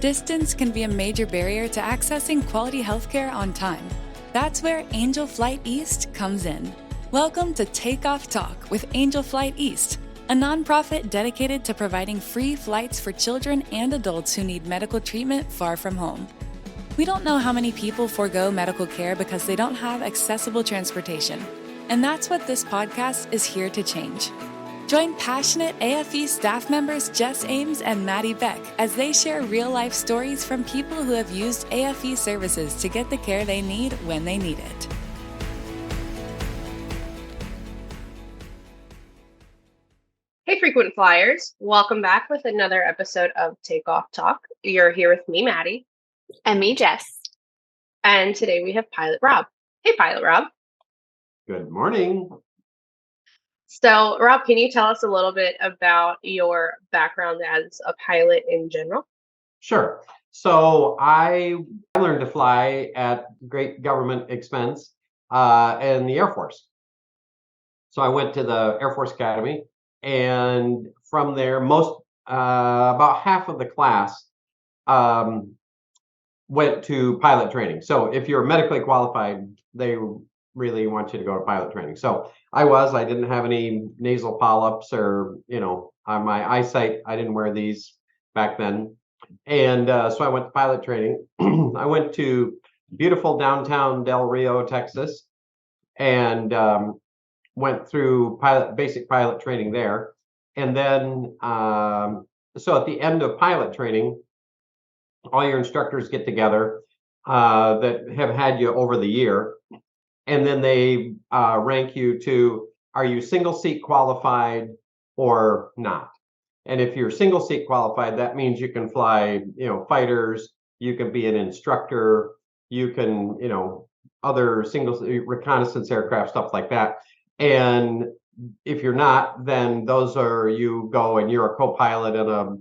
Distance can be a major barrier to accessing quality healthcare on time. That's where Angel Flight East comes in. Welcome to Takeoff Talk with Angel Flight East, a nonprofit dedicated to providing free flights for children and adults who need medical treatment far from home. We don't know how many people forego medical care because they don't have accessible transportation, and that's what this podcast is here to change. Join passionate AFE staff members Jess Ames and Maddie Beck as they share real-life stories from people who have used AFE services to get the care they need when they need it. Hey, frequent flyers. Welcome back with another episode of Takeoff Talk. You're here with me, Maddie. And me, Jess. And today we have Pilot Rob. Hey, Pilot Rob. Good morning. So, Rob, can you tell us a little bit about your background as a pilot in general? Sure. So I learned to fly at great government expense in the Air Force. So I went to the Air Force Academy, and from there, about half of the class went to pilot training. So if you're medically qualified, they really want you to go to pilot training. So I didn't have any nasal polyps or, on my eyesight, I didn't wear these back then. And so I went to pilot training. I went to beautiful downtown Del Rio, Texas, and went through basic pilot training there. And then, so at the end of pilot training, all your instructors get together that have had you over the year. And then they rank you to, are you single seat qualified or not? And if you're single seat qualified, that means you can fly, fighters, you can be an instructor, you can, other reconnaissance aircraft, stuff like that. And if you're not, then you go and you're a co-pilot in a,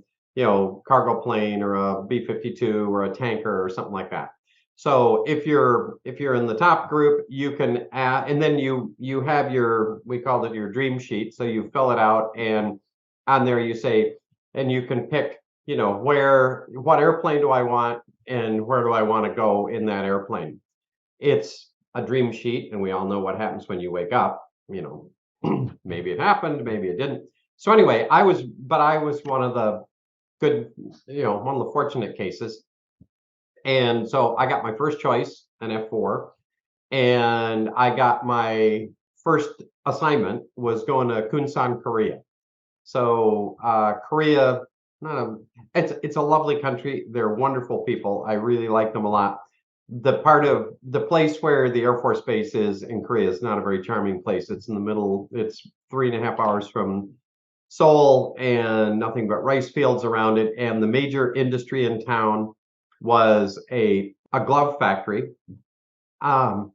cargo plane or a B-52 or a tanker or something like that. So if you're in the top group, you can add, and then you have we called it your dream sheet. So you fill it out, and on there you say, and you can pick, what airplane do I want and where do I want to go in that airplane. It's a dream sheet, and we all know what happens when you wake up. Maybe it happened, maybe it didn't. So anyway, I was one of the good, one of the fortunate cases. And so I got my first choice, an F4, and I got my first assignment was going to Kunsan, Korea. So Korea, it's a lovely country. They're wonderful people. I really like them a lot. The place where the Air Force Base is in Korea is not a very charming place. It's in the middle. It's 3.5 hours from Seoul and nothing but rice fields around it. And the major industry in town was a glove factory. So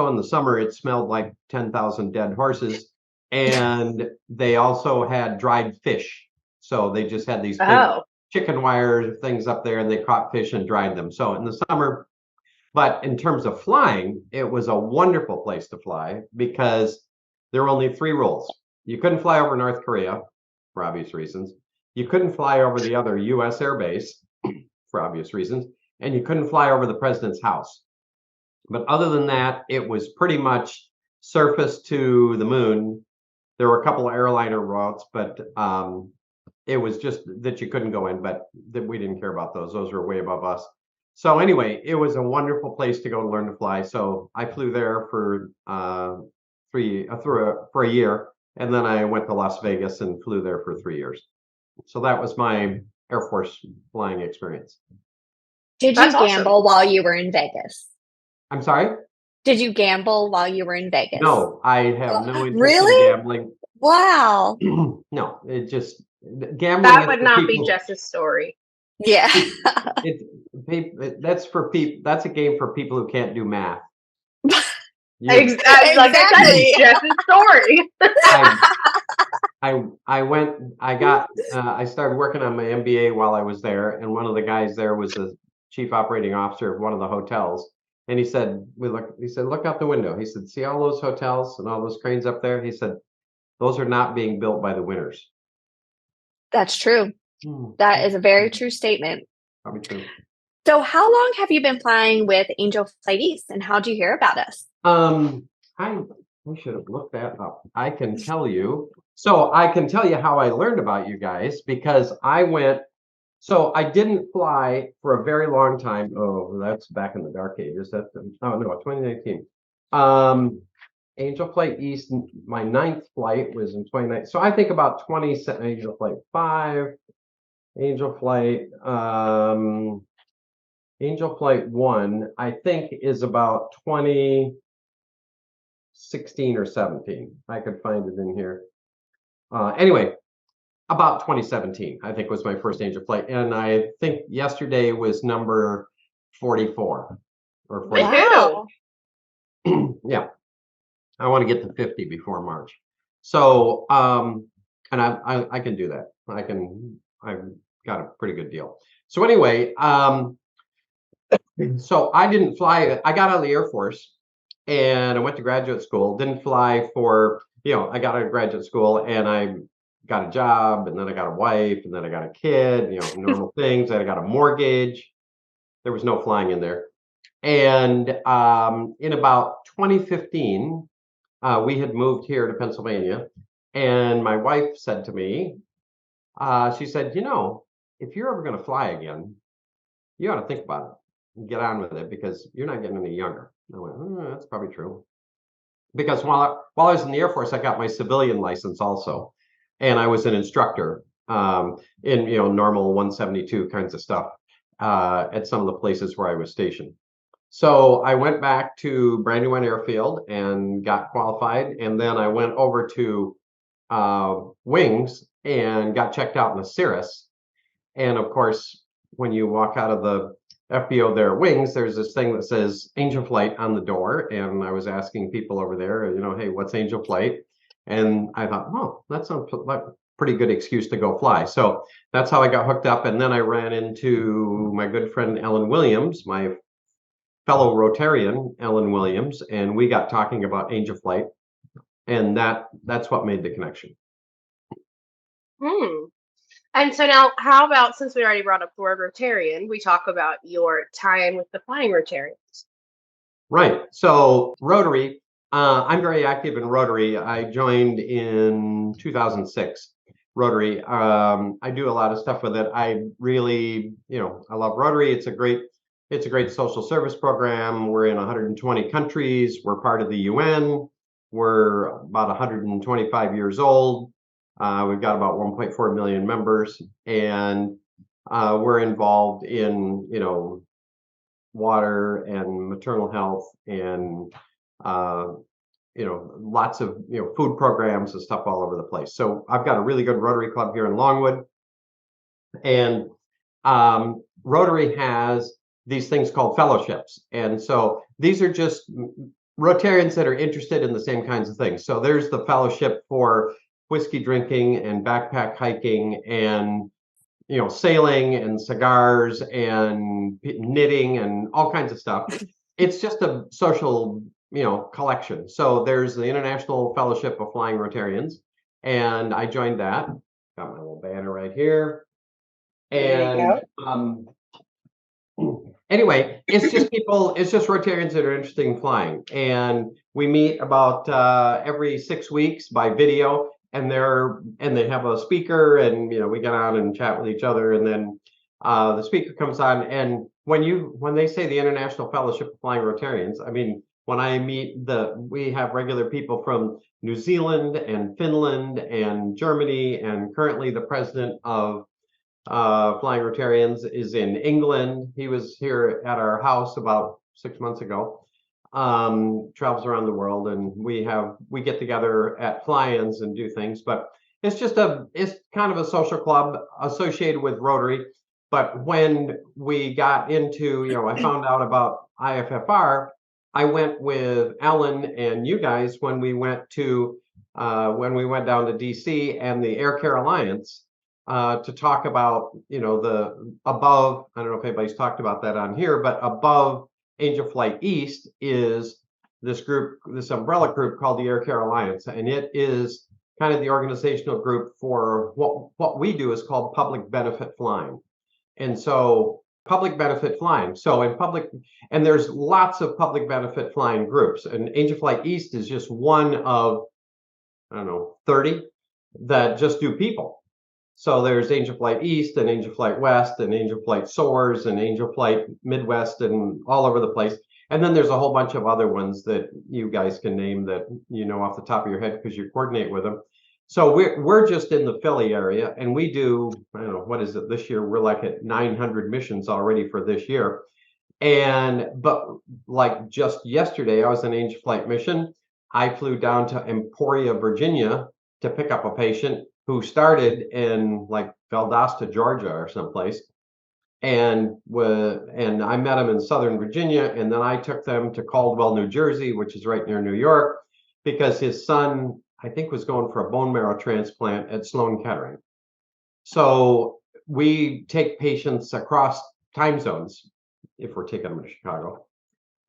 in the summer, it smelled like 10,000 dead horses. And they also had dried fish. So they just had these big chicken wire things up there, and they caught fish and dried them. So in the summer, but in terms of flying, it was a wonderful place to fly because there were only 3 rules. You couldn't fly over North Korea for obvious reasons. You couldn't fly over the other U.S. air base for obvious reasons, and you couldn't fly over the president's house. But other than that, it was pretty much surface to the moon. There were a couple of airliner routes, but it was just that you couldn't go in, but we didn't care about those. Those were way above us. So anyway, it was a wonderful place to go to learn to fly. So I flew there for a year, and then I went to Las Vegas and flew there for 3 years. So that was my Air Force flying experience. Did you gamble while you were in Vegas? I'm sorry? Did you gamble while you were in Vegas? No, I have no interest in gambling. Wow. No, it just gambling. That would not be Jess's story. Yeah. That's for people. That's a game for people who can't do math. Exactly. Like I said, it's Jess's story. I started working on my MBA while I was there, and one of the guys there was the chief operating officer of one of the hotels. And he said, look out the window. He said, see all those hotels and all those cranes up there? He said, those are not being built by the winners. That's true. That is a very true statement. Probably true. So how long have you been flying with Angel Flight East, and how did you hear about us? I should have looked that up. I can tell you. So I can tell you how I learned about you guys because so I didn't fly for a very long time. Oh, that's back in the dark ages. That's 2019. Angel Flight East, my 9th flight was in 2019. So I think about 20, Angel Flight 5, Angel Flight, Angel Flight 1, I think is about 2016 or 17. I could find it in here. Anyway, about 2017, I think was my first Angel Flight. And I think yesterday was number 44 or 45. Wow. Yeah. I want to get to 50 before March. So, and I can do that. I've got a pretty good deal. So anyway, so I didn't fly. I got out of the Air Force and I went to graduate school. Didn't fly for, I got out of graduate school and I got a job and then I got a wife and then I got a kid, normal things. And I got a mortgage. There was no flying in there. And in about 2015, we had moved here to Pennsylvania, and my wife said to me, she said, if you're ever going to fly again, you ought to think about it and get on with it because you're not getting any younger. I went, that's probably true. Because while I was in the Air Force, I got my civilian license also, and I was an instructor in normal 172 kinds of stuff at some of the places where I was stationed. So I went back to Brandywine Airfield and got qualified, and then I went over to Wings and got checked out in a Cirrus. And of course, when you walk out of the FBO there at Wings, there's this thing that says Angel Flight on the door. And I was asking people over there, hey, what's Angel Flight? And I thought, that sounds like a pretty good excuse to go fly. So that's how I got hooked up. And then I ran into my good friend Ellen Williams, my fellow Rotarian Ellen Williams, and we got talking about Angel Flight, and that's what made the connection. And so now, how about, since we already brought up the word Rotarian, we talk about your tie-in with the Flying Rotarians. Right. So Rotary, I'm very active in Rotary. I joined in 2006. Rotary. I do a lot of stuff with it. I really, I love Rotary. It's a great social service program. We're in 120 countries. We're part of the UN. We're about 125 years old. We've got about 1.4 million members, and we're involved in, water and maternal health and, lots of, food programs and stuff all over the place. So I've got a really good Rotary Club here in Longwood, and Rotary has these things called fellowships. And so these are just Rotarians that are interested in the same kinds of things. So there's the fellowship for whiskey drinking and backpack hiking and, sailing and cigars and knitting and all kinds of stuff. It's just a social, collection. So there's the International Fellowship of Flying Rotarians, and I joined that. Got my little banner right here. And anyway, it's just Rotarians that are interested in flying. And we meet about every 6 weeks by video, and they have a speaker, and we get on and chat with each other, and then the speaker comes on. And when they say the International Fellowship of Flying Rotarians, I mean, when I meet we have regular people from New Zealand and Finland and Germany, and currently the president of Flying Rotarians is in England. He was here at our house about 6 months ago. Travels around the world, and we get together at fly-ins and do things. But it's kind of a social club associated with Rotary. But when we got into, I found out about IFFR, I went with Ellen and you guys when we went down to DC and the Air Care Alliance. To talk about, the above, I don't know if anybody's talked about that on here, but above Angel Flight East is this umbrella group called the Air Care Alliance. And it is kind of the organizational group for what we do is called public benefit flying. And so public benefit flying. So in public, and there's lots of public benefit flying groups, and Angel Flight East is just one of, I don't know, 30 that just do people. So there's Angel Flight East and Angel Flight West and Angel Flight Soars and Angel Flight Midwest and all over the place. And then there's a whole bunch of other ones that you guys can name that you know off the top of your head because you coordinate with them. So we're just in the Philly area, and we do, I don't know, what is it this year? We're like at 900 missions already for this year. But like just yesterday, I was in Angel Flight mission. I flew down to Emporia, Virginia to pick up a patient who started in like Valdosta, Georgia or someplace. And I met him in Southern Virginia, and then I took them to Caldwell, New Jersey, which is right near New York, because his son, I think, was going for a bone marrow transplant at Sloan Kettering. So we take patients across time zones if we're taking them to Chicago.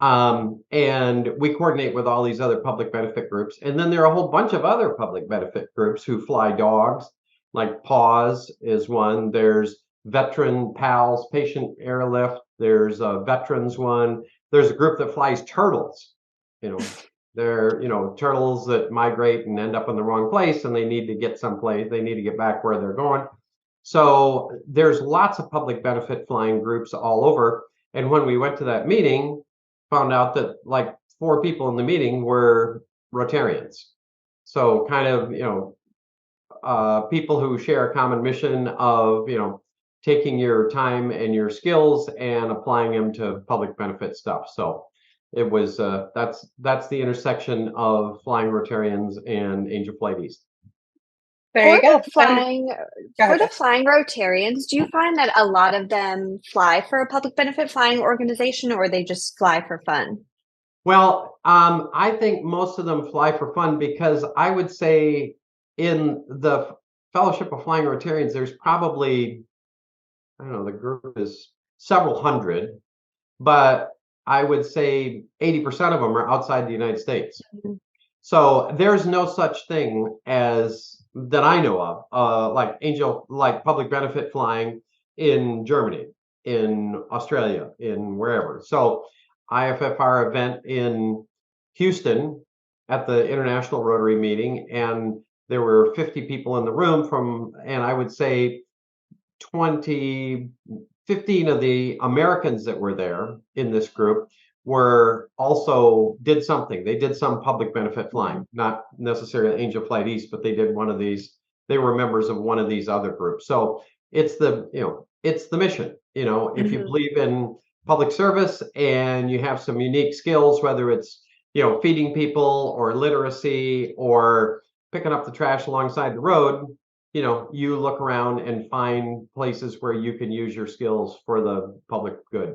And we coordinate with all these other public benefit groups. And then there are a whole bunch of other public benefit groups who fly dogs, like PAWS is one. There's Veteran Pals, Patient Airlift. There's a Veterans one. There's a group that flies turtles. They're, turtles that migrate and end up in the wrong place, and they need to get someplace. They need to get back where they're going. So there's lots of public benefit flying groups all over. And when we went to that meeting, found out that like 4 people in the meeting were Rotarians. So kind of, people who share a common mission of, taking your time and your skills and applying them to public benefit stuff. So it was that's the intersection of Flying Rotarians and Angel Flight East. There you go. For the flying Rotarians, do you find that a lot of them fly for a public benefit flying organization, or they just fly for fun? Well, I think most of them fly for fun, because I would say in the Fellowship of Flying Rotarians, there's probably, I don't know, the group is several hundred, but I would say 80% of them are outside the United States. Mm-hmm. So there's no such thing as that I know of, like public benefit flying in Germany, in Australia, in wherever. So IFFR event in Houston at the International Rotary meeting, and there were 50 people in the room and I would say 15 of the Americans that were there in this group did something. They did some public benefit flying, not necessarily Angel Flight East, but they did one of these. They were members of one of these other groups. So it's the mission. If you believe in public service and you have some unique skills, whether it's, feeding people or literacy or picking up the trash alongside the road, you look around and find places where you can use your skills for the public good.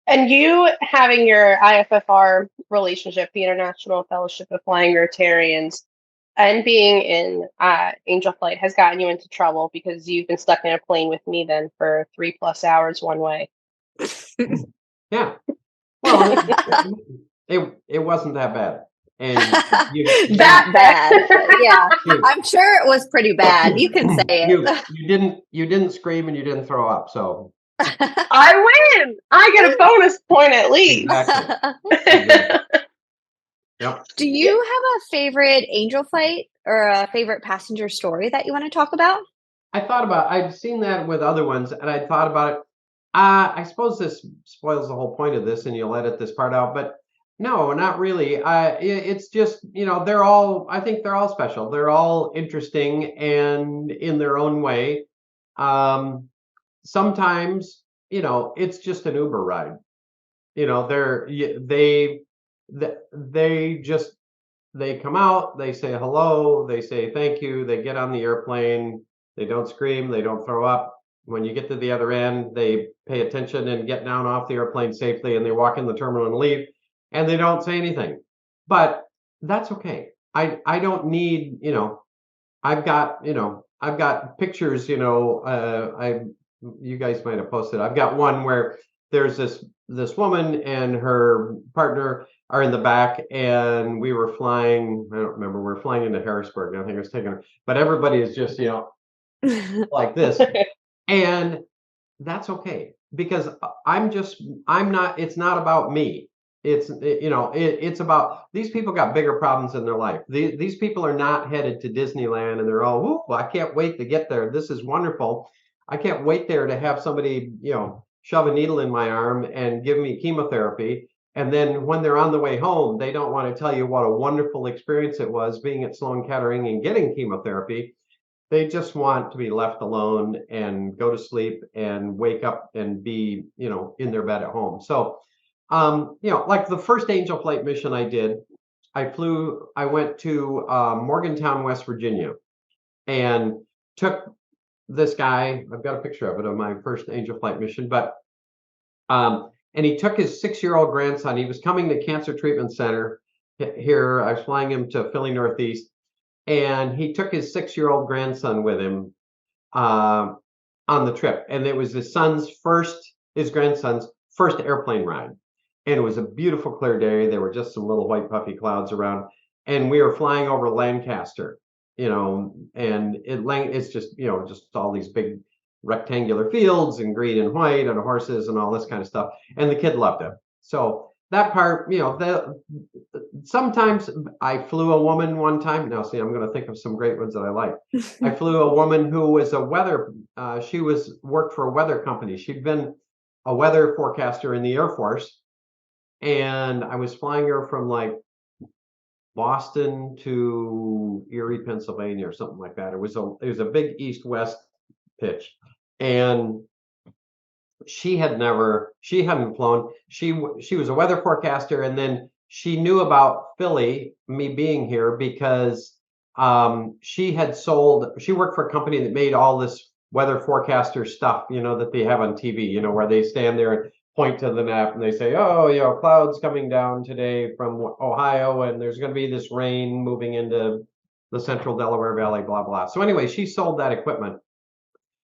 And you having your IFFR relationship, the International Fellowship of Flying Rotarians, and being in Angel Flight has gotten you into trouble because you've been stuck in a plane with me then for 3+ hours one way. Yeah. Well, it wasn't that bad. And that bad. Yeah. I'm sure it was pretty bad. You can say it. You didn't scream and you didn't throw up, so I win. I get a bonus point at least. Exactly. Yep. Do you have a favorite Angel Flight or a favorite passenger story that you want to talk about? I'd seen that with other ones, and I thought about it. I suppose this spoils the whole point of this, and you'll edit this part out, but no, not really. It's just, I think they're all special. They're all interesting and in their own way. Sometimes, it's just an Uber ride. They come out, they say hello, they say thank you, they get on the airplane, they don't scream, they don't throw up. When you get to the other end, they pay attention and get down off the airplane safely, and they walk in the terminal and leave, and they don't say anything. But that's okay. I don't need, I've got pictures, you guys might have posted. I've got one where there's this woman and her partner are in the back, and we were flying. I don't remember. We were flying into Harrisburg. I think I was taking her, but everybody is just like this, and that's okay because I'm not. It's not about me. It's about these people got bigger problems in their life. These people are not headed to Disneyland and they're all, "Whoop, I can't wait to get there. This is wonderful. I can't wait there to have somebody, shove a needle in my arm and give me chemotherapy." And then when they're on the way home, they don't want to tell you what a wonderful experience it was being at Sloan Kettering and getting chemotherapy. They just want to be left alone and go to sleep and wake up and be, in their bed at home. So, like the first Angel Flight mission I did, I went to Morgantown, West Virginia, and took this guy. I've got a picture of it of my first Angel Flight mission, but and he took his 6-year-old grandson. He was coming to Cancer Treatment Center here. I was flying him to Philly Northeast, and he took his 6-year-old grandson with him on the trip. And it was his grandson's first airplane ride. And it was a beautiful, clear day. There were just some little white puffy clouds around, and we were flying over Lancaster, and it's just, just all these big rectangular fields and green and white and horses and all this kind of stuff. And the kid loved it. So that part, sometimes I flew a woman one time. Now, see, I'm going to think of some great ones that I like. I flew a woman who was she worked for a weather company. She'd been a weather forecaster in the Air Force. And I was flying her from like Boston to Erie, Pennsylvania, or something like that. It was a big east-west pitch, and she hadn't flown. She was a weather forecaster, and then she knew about Philly, me being here, because she worked for a company that made all this weather forecaster stuff, that they have on TV, where they stand there and point to the map and they say, "Oh, clouds coming down today from Ohio, and there's going to be this rain moving into the central Delaware Valley, blah, blah." So anyway, she sold that equipment.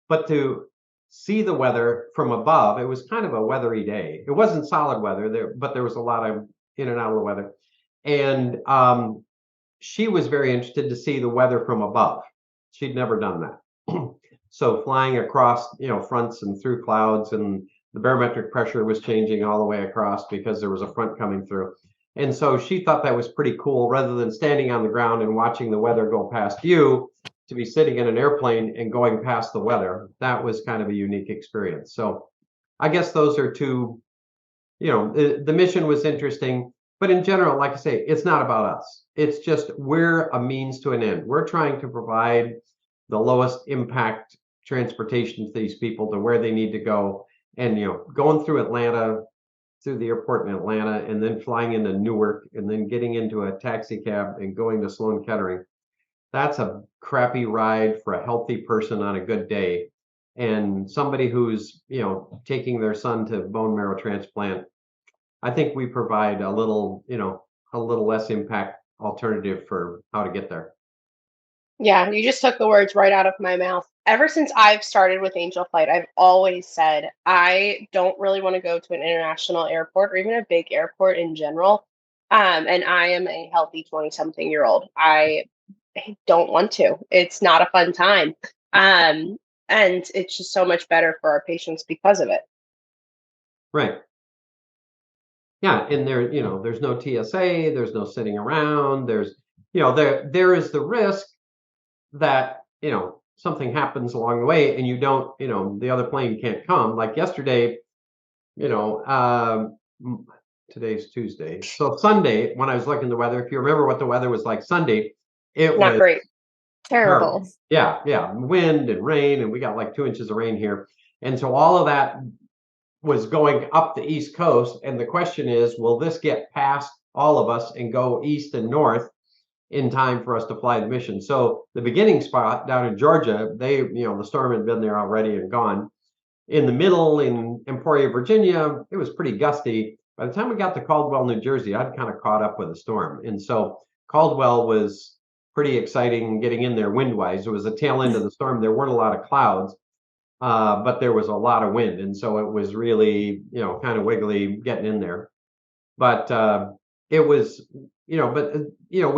But to see the weather from above, it was kind of a weathery day. It wasn't solid weather, but there was a lot of in and out of the weather. And she was very interested to see the weather from above. She'd never done that. So flying across, fronts and through clouds, and the barometric pressure was changing all the way across because there was a front coming through. And so she thought that was pretty cool, rather than standing on the ground and watching the weather go past you, to be sitting in an airplane and going past the weather. That was kind of a unique experience. So I guess those are two, the mission was interesting, but in general, like I say, it's not about us. It's just, we're a means to an end. We're trying to provide the lowest impact transportation to these people to where they need to go. And, going through the airport in Atlanta, and then flying into Newark, and then getting into a taxi cab and going to Sloan Kettering, that's a crappy ride for a healthy person on a good day. And somebody who's, taking their son to bone marrow transplant, I think we provide a little less impact alternative for how to get there. Yeah, you just took the words right out of my mouth. Ever since I've started with Angel Flight, I've always said I don't really want to go to an international airport or even a big airport in general. And I am a healthy 20-something-year-old. I don't want to. It's not a fun time. And it's just so much better for our patients because of it. Right. Yeah, and there's no TSA, there's no sitting around, there is the risk that, something happens along the way and you don't, the other plane can't come. Like yesterday, today's Tuesday. So Sunday, when I was looking at the weather, if you remember what the weather was like Sunday, it Not was great. Terrible. Yeah. Wind and rain, and we got like 2 inches of rain here. And so all of that was going up the East Coast. And the question is, will this get past all of us and go east and north in time for us to fly the mission? So the beginning spot down in Georgia, the storm had been there already and gone. In the middle, in Emporia, Virginia, it was pretty gusty. By the time we got to Caldwell, New Jersey, I'd kind of caught up with the storm. And so Caldwell was pretty exciting getting in there wind-wise. It was the tail end of the storm. There weren't a lot of clouds. but there was a lot of wind, and so it was really, kind of wiggly getting in there. But it was, we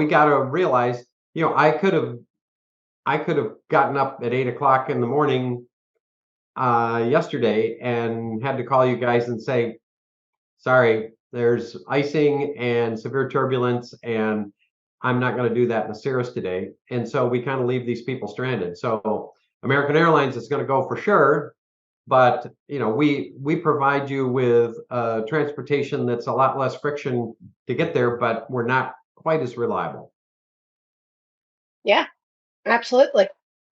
got to realize, I could have gotten up at 8 o'clock in the morning yesterday and had to call you guys and say, sorry, there's icing and severe turbulence, and I'm not going to do that in Cirrus today. And so we kind of leave these people stranded. So American Airlines is going to go for sure, but we provide you with transportation that's a lot less friction to get there, but we're not quite as reliable. Yeah, absolutely.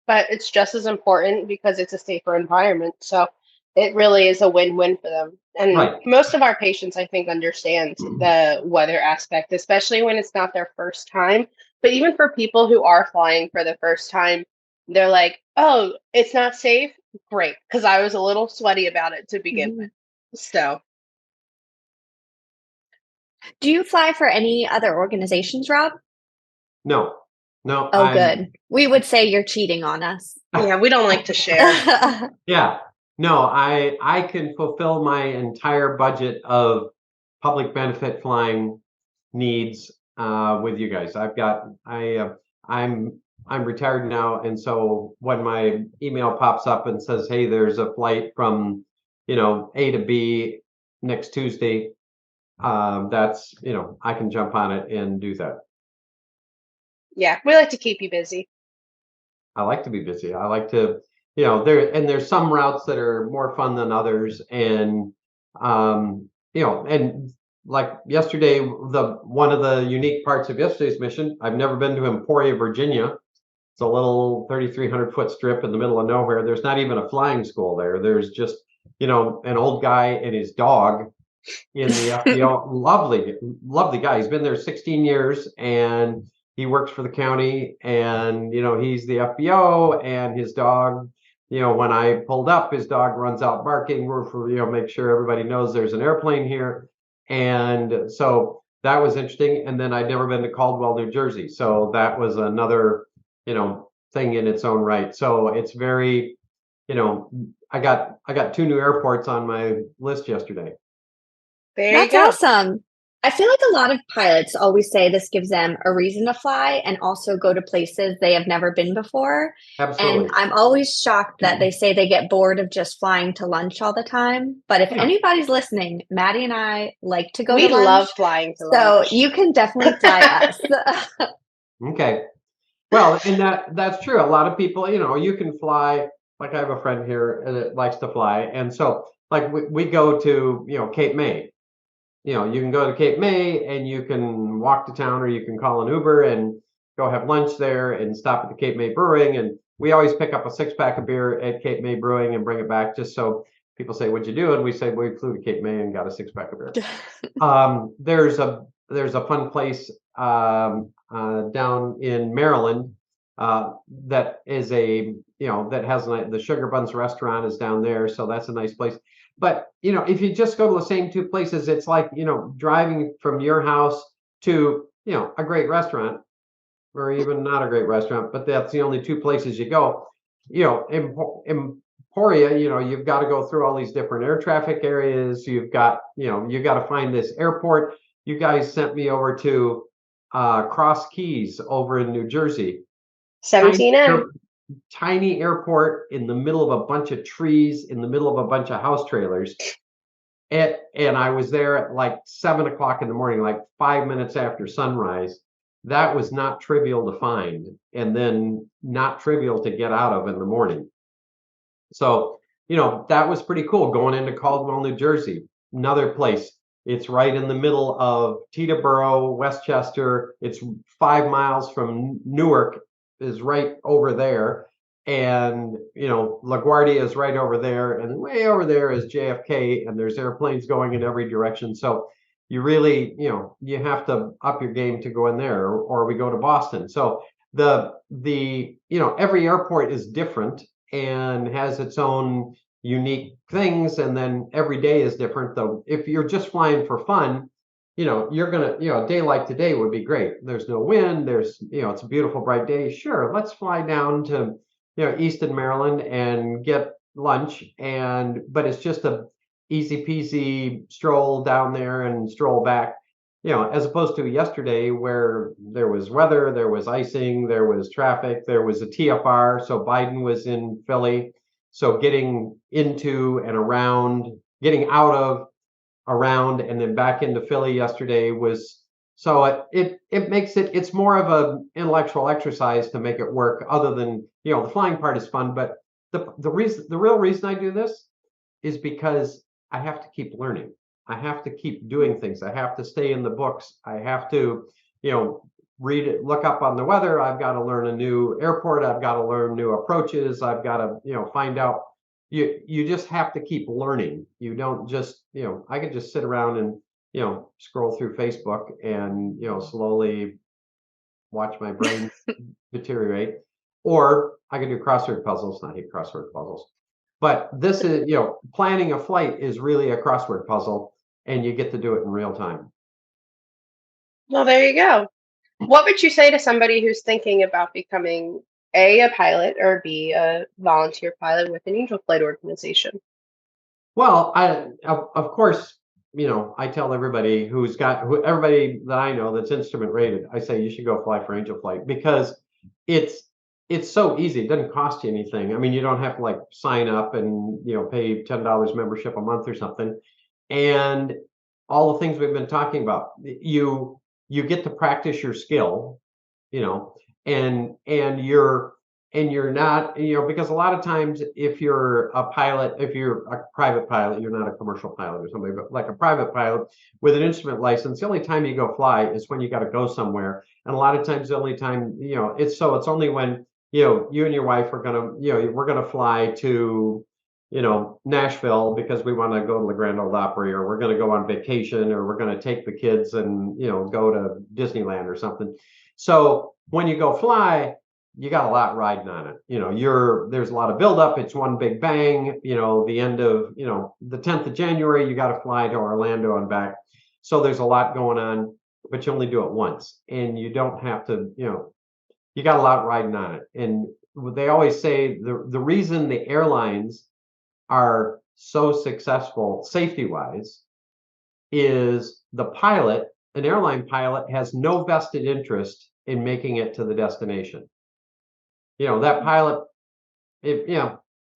But it's just as important because it's a safer environment. So it really is a win-win for them. And Right. most of our patients, I think, understand the weather aspect, especially when it's not their first time. But even for people who are flying for the first time, they're like, oh, it's not safe? Great. Because I was a little sweaty about it to begin with. So. Do you fly for any other organizations, Rob? No. Oh, good. We would say you're cheating on us. Yeah, we don't like to share. Yeah. No, I can fulfill my entire budget of public benefit flying needs with you guys. I'm retired now, and so when my email pops up and says, hey, there's a flight from A to B next Tuesday, that's I can jump on it and do that. Yeah, we like to keep you busy. I like to be busy. I like to, there's some routes that are more fun than others. And, and like yesterday, one of the unique parts of yesterday's mission, I've never been to Emporia, Virginia. It's a little 3,300-foot strip in the middle of nowhere. There's not even a flying school there. There's just, an old guy and his dog in the FBO. Lovely guy. He's been there 16 years, and he works for the county, and he's the FBO, and his dog, when I pulled up, his dog runs out barking. We're for make sure everybody knows there's an airplane here. And so that was interesting. And then I'd never been to Caldwell, New Jersey, so that was another thing in its own right. So it's very, I got 2 new airports on my list yesterday. That's awesome. I feel like a lot of pilots always say this gives them a reason to fly and also go to places they have never been before. Absolutely. And I'm always shocked that they say they get bored of just flying to lunch all the time. But if anybody's listening, Maddie and I like to go to lunch. We love flying to lunch. So you can definitely fly us. Okay. Well, and that's true. A lot of people, you can fly. Like I have a friend here that likes to fly. And so like we go to, Cape May. You can go to Cape May and you can walk to town, or you can call an Uber and go have lunch there and stop at the Cape May Brewing. And we always pick up a 6-pack of beer at Cape May Brewing and bring it back, just so people say, what'd you do? And we say, we flew to Cape May and got a 6-pack of beer. There's a fun place down in Maryland that is that has the Sugar Buns restaurant is down there. So that's a nice place. But, if you just go to the same 2 places, it's like, driving from your house to, a great restaurant, or even not a great restaurant, but that's the only 2 places you go. Emporia, you've got to go through all these different air traffic areas. You've got, you got to find this airport. You guys sent me over to Cross Keys over in New Jersey. 17M. Tiny airport in the middle of a bunch of trees, in the middle of a bunch of house trailers. And I was there at like 7 o'clock in the morning, like 5 minutes after sunrise. That was not trivial to find, and then not trivial to get out of in the morning. So, that was pretty cool going into Caldwell, New Jersey. Another place. It's right in the middle of Teterboro, Westchester. It's 5 miles from Newark, is right over there, and LaGuardia is right over there, and way over there is JFK, and there's airplanes going in every direction. So you really you have to up your game to go in there, or we go to Boston. So the every airport is different and has its own unique things, and then every day is different. Though if you're just flying for fun, you're gonna, a day like today would be great. There's no wind. There's, it's a beautiful bright day. Sure, let's fly down to, Easton, Maryland, and get, lunch, but it's just a easy peasy stroll down there and stroll back, as opposed to yesterday where there was weather, there was icing, there was traffic, there was a TFR. So Biden was in Philly. So getting into and around, getting out of, around, and then back into Philly yesterday was, so it makes it's more of an intellectual exercise to make it work, other than, the flying part is fun. But the real reason I do this is because I have to keep learning. I have to keep doing things. I have to stay in the books. I have to, read it, look up on the weather. I've got to learn a new airport. I've got to learn new approaches. I've got to, find out. You just have to keep learning. You don't just, I could just sit around and, scroll through Facebook and, slowly watch my brain deteriorate. Or I can do crossword puzzles. I hate crossword puzzles. But this is, planning a flight is really a crossword puzzle, and you get to do it in real time. Well, there you go. What would you say to somebody who's thinking about becoming a pilot, or B, a volunteer pilot with an angel flight organization? Well, of course, I tell everybody everybody that I know that's instrument rated, I say you should go fly for Angel Flight, because it's so easy. It doesn't cost you anything. I mean, you don't have to sign up and pay $10 membership a month or something. And all the things we've been talking about, you get to practice your skill, and you're not, because a lot of times if you're a pilot, if you're a private pilot, you're not a commercial pilot or somebody, but like a private pilot with an instrument license, the only time you go fly is when you got to go somewhere. And a lot of times the only time, it's only when, you and your wife are going to, we're going to fly to, Nashville because we want to go to the Grand Ole Opry, or we're going to go on vacation, or we're going to take the kids and, go to Disneyland or something. So when you go fly, you got a lot riding on it. There's a lot of buildup. It's one big bang. The end of, the 10th of January, you got to fly to Orlando and back. So there's a lot going on, but you only do it once, and you don't have to, you got a lot riding on it. And they always say the reason the airlines are so successful safety-wise is an airline pilot has no vested interest in making it to the destination. That pilot, if,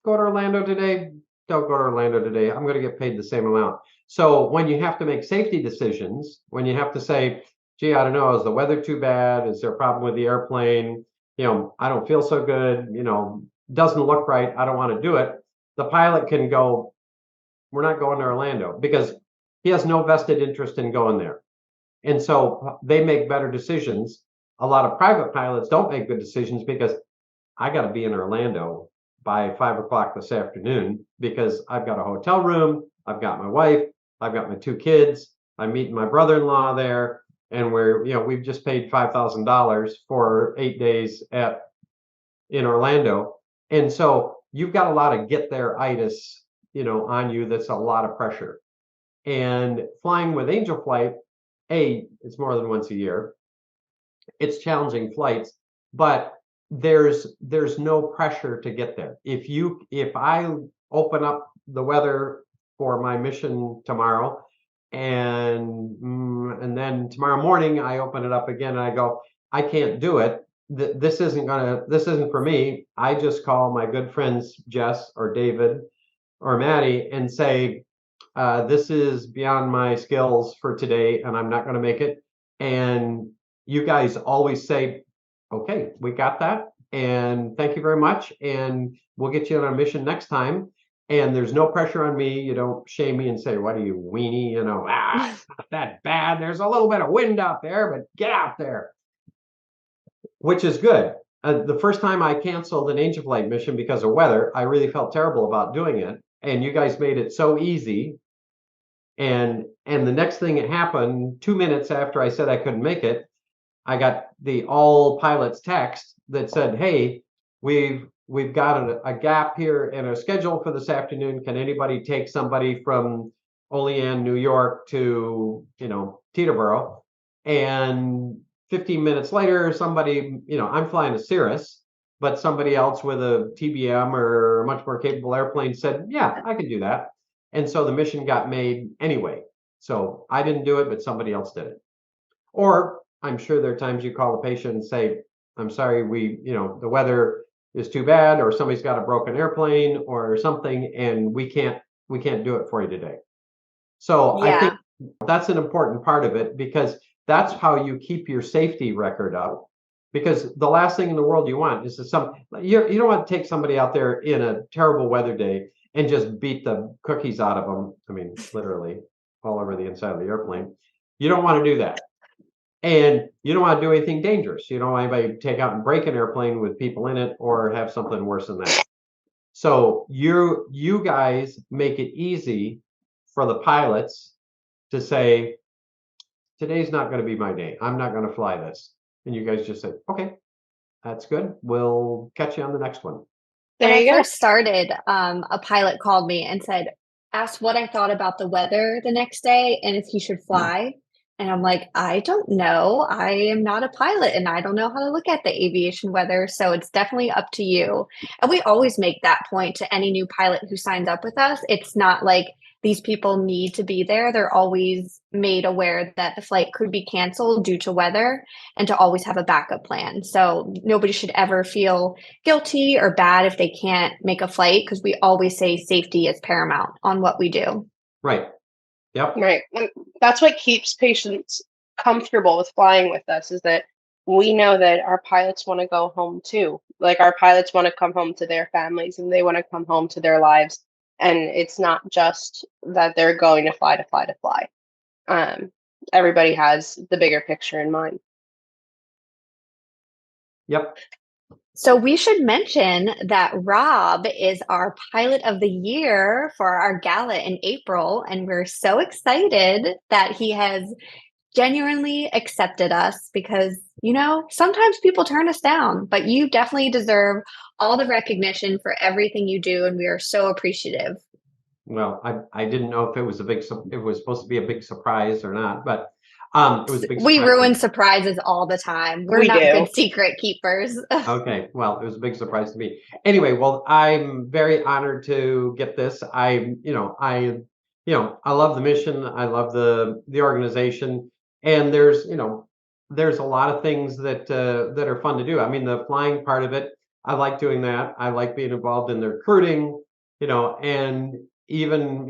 go to Orlando today, don't go to Orlando today. I'm going to get paid the same amount. So when you have to make safety decisions, when you have to say, gee, I don't know, is the weather too bad? Is there a problem with the airplane? I don't feel so good, doesn't look right. I don't want to do it. The pilot can go, we're not going to Orlando, because he has no vested interest in going there. And so they make better decisions. A lot of private pilots don't make good decisions because I got to be in Orlando by 5 o'clock this afternoon because I've got a hotel room. I've got my wife. I've got my 2 kids. I'm meeting my brother-in-law there. And we've just paid $5,000 for 8 days in Orlando. And so you've got a lot of get there-itis, on you. That's a lot of pressure. And flying with Angel Flight, it's more than once a year. It's challenging flights, but there's no pressure to get there. If I open up the weather for my mission tomorrow, and then tomorrow morning I open it up again and I go, I can't do it. This isn't for me. I just call my good friends Jess or David or Maddie and say, this is beyond my skills for today and I'm not going to make it. And you guys always say, okay, we got that. And thank you very much. And we'll get you on a mission next time. And there's no pressure on me. You don't shame me and say, what are you, weenie? It's not that bad. There's a little bit of wind out there, but get out there, which is good. The first time I canceled an Angel Flight mission because of weather, I really felt terrible about doing it. And you guys made it so easy. And the next thing that happened, 2 minutes after I said I couldn't make it, I got the all pilots text that said, hey, we've got a gap here in our schedule for this afternoon. Can anybody take somebody from Olean, New York to, Teterboro? And 15 minutes later, somebody, I'm flying to Cirrus. but somebody else with a TBM or a much more capable airplane said, yeah, I can do that. And so the mission got made anyway. So I didn't do it, but somebody else did it. Or I'm sure there are times you call the patient and say, I'm sorry, the weather is too bad, or somebody's got a broken airplane or something, and we can't do it for you today. So I think that's an important part of it, because that's how you keep your safety record up. Because the last thing in the world you want is you don't want to take somebody out there in a terrible weather day and just beat the cookies out of them. I mean, literally all over the inside of the airplane. You don't want to do that. And you don't want to do anything dangerous. You don't want anybody to take out and break an airplane with people in it or have something worse than that. So you guys make it easy for the pilots to say, today's not going to be my day. I'm not going to fly this. And you guys just say, okay, that's good. We'll catch you on the next one. When I first started, a pilot called me and asked what I thought about the weather the next day and if he should fly. And I'm like, I don't know. I am not a pilot and I don't know how to look at the aviation weather. So it's definitely up to you. And we always make that point to any new pilot who signs up with us. It's not like these people need to be there. They're always made aware that the flight could be canceled due to weather and to always have a backup plan. So nobody should ever feel guilty or bad if they can't make a flight, because we always say safety is paramount on what we do. Right. Yep. Right. And that's what keeps patients comfortable with flying with us, is that we know that our pilots want to go home too. Like, our pilots want to come home to their families and they want to come home to their lives. And it's not just that they're going to fly. Everybody has the bigger picture in mind. Yep. So we should mention that Rob is our Pilot of the Year for our gala in April, and we're so excited that he has genuinely accepted us, because, sometimes people turn us down, but you definitely deserve all the recognition for everything you do, and we are so appreciative. Well, I didn't know if it was supposed to be a big surprise or not, but it was a big surprise. We ruin surprises all the time. We're not good secret keepers. Okay, well, it was a big surprise to me. Anyway, well, I'm very honored to get this. I love the mission. I love the organization, and there's a lot of things that are fun to do. I mean, the flying part of it, I like doing that. I like being involved in the recruiting, and even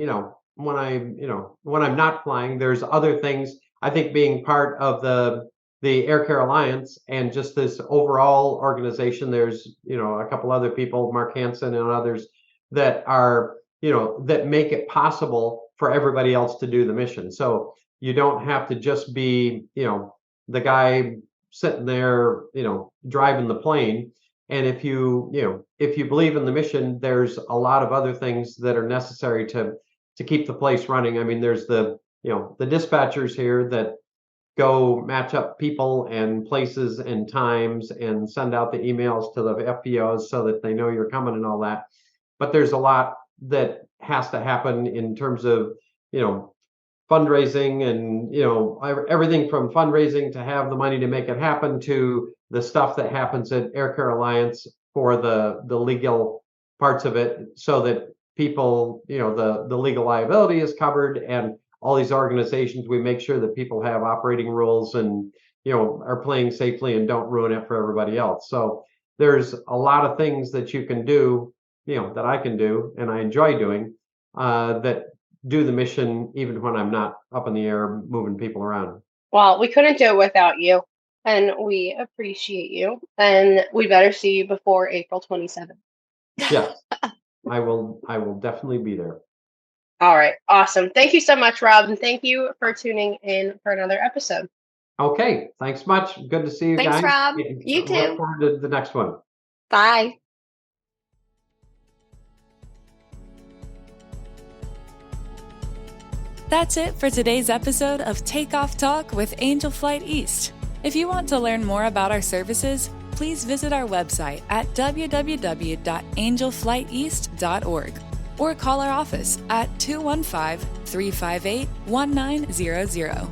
when I'm not flying, there's other things. I think being part of the Air Care Alliance and just this overall organization, there's a couple other people, Mark Hansen and others, that are that make it possible for everybody else to do the mission. So you don't have to just be the guy sitting there driving the plane. And if you believe in the mission, there's a lot of other things that are necessary to keep the place running. I mean, there's the dispatchers here that go match up people and places and times and send out the emails to the FBOs so that they know you're coming and all that. But there's a lot that has to happen in terms of, fundraising and, everything from fundraising to have the money to make it happen to the stuff that happens at Air Care Alliance for the legal parts of it, so that people, the legal liability is covered, and all these organizations, we make sure that people have operating rules and, are playing safely and don't ruin it for everybody else. So there's a lot of things that you can do, that I can do and I enjoy doing, that do the mission even when I'm not up in the air moving people around. Well, we couldn't do it without you, and we appreciate you, and we better see you before April 27th. Yes, I will definitely be there. All right. Awesome. Thank you so much, Rob. And thank you for tuning in for another episode. Okay. Thanks much. Good to see you guys. Thanks, Rob. You too. Look forward to the next one. Bye. That's it for today's episode of Takeoff Talk with Angel Flight East. If you want to learn more about our services, please visit our website at www.angelflighteast.org or call our office at 215-358-1900.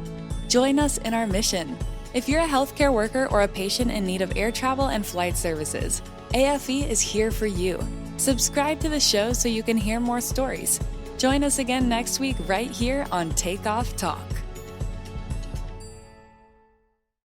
Join us in our mission. If you're a healthcare worker or a patient in need of air travel and flight services, AFE is here for you. Subscribe to the show so you can hear more stories. Join us again next week right here on Take Off Talk.